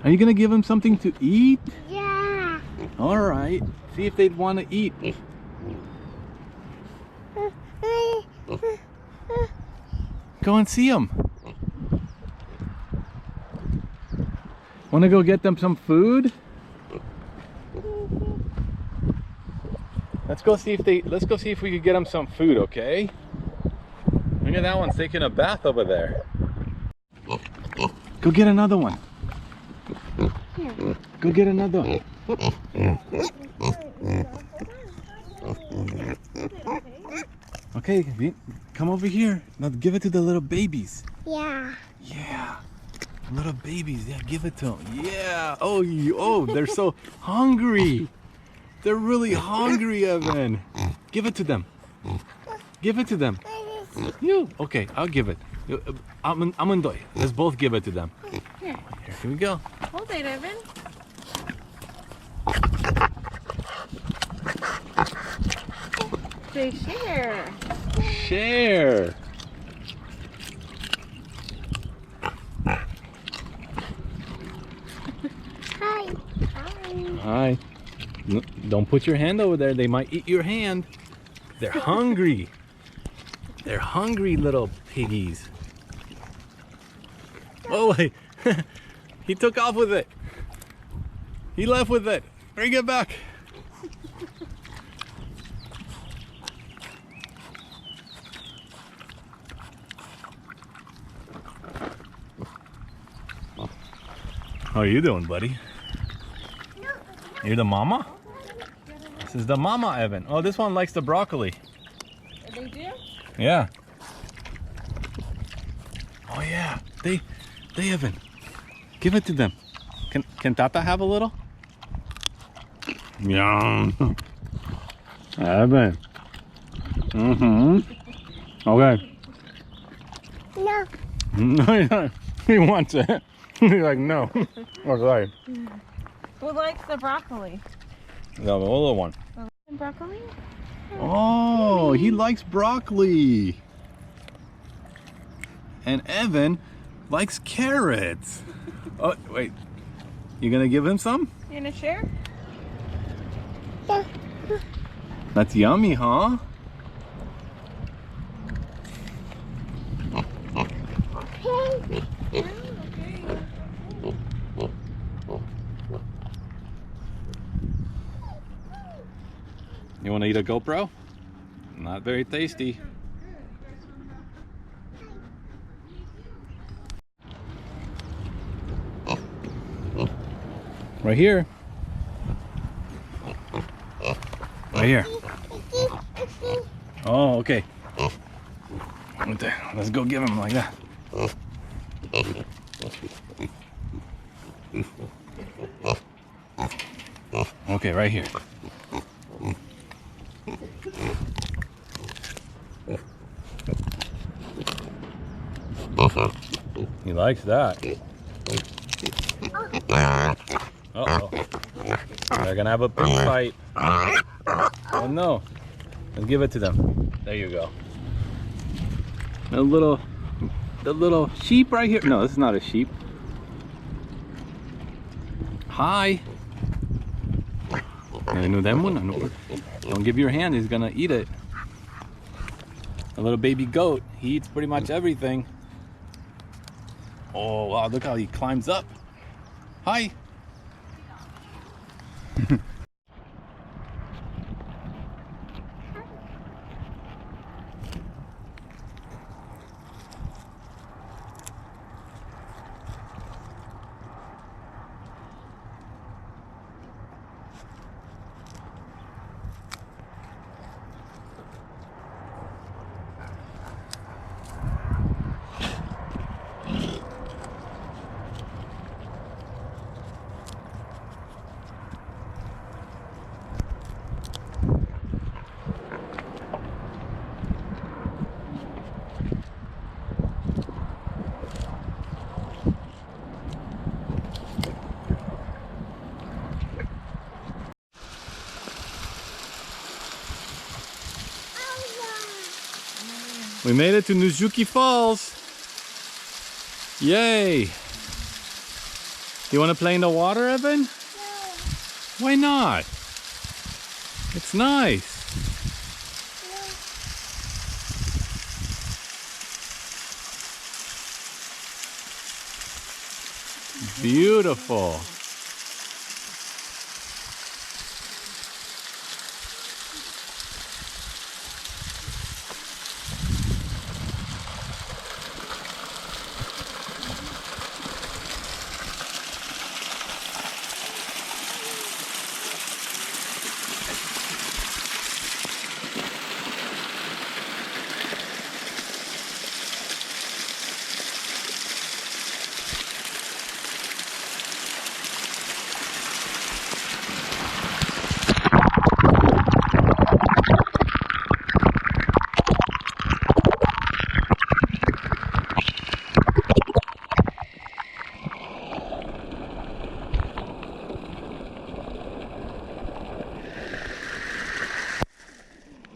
Are you gonna give them something to eat? Yeah. All right. See if they'd want to eat. Go and see them. Want to go get them some food? Let's go see if we could get them some food, okay? Look at that one taking a bath over there. Go get another one. Go get another one. Okay, come over here. Now give it to the little babies. Yeah. Yeah. Little babies. Yeah, give it to them. Yeah. Oh, they're so hungry. They're really hungry, Evan. Give it to them. Give it to them. You. Okay, I'll give it. Amundoy. Let's both give it to them. Here we go. Hold it, Evan. Say share. Share. Hi. Hi. No, don't put your hand over there. They might eat your hand. They're hungry. They're hungry little piggies. Oh, wait. He took off with it. He left with it. Bring it back. How are you doing, buddy? You're the mama? This is the mama, Evan. Oh, this one likes the broccoli. They do? Yeah. Oh yeah. They Evan. Give it to them. Can Tata have a little? Yeah. Evan. Okay. No. No, he wants it. He's like, no. Okay. Who likes the broccoli? The little one. Broccoli? Oh, he likes broccoli. And Evan likes carrots. Oh, wait. You gonna give him some? You gonna share? Yeah. That's yummy, huh? Okay. You want to eat a GoPro? Not very tasty. Right here. Right here. Oh, okay. Let's go give him like that. Okay, right here. He likes that. Uh-oh. They're gonna have a pig fight. Oh no. Let's give it to them. There you go. The little sheep right here. No, this is not a sheep. Hi. Don't give your hand, he's gonna eat it. A little baby goat. He eats pretty much everything. Oh wow, look how he climbs up. Hi. We made it to Nojoqui Falls. Yay! You want to play in the water, Evan? No. Why not? It's nice. No. Beautiful.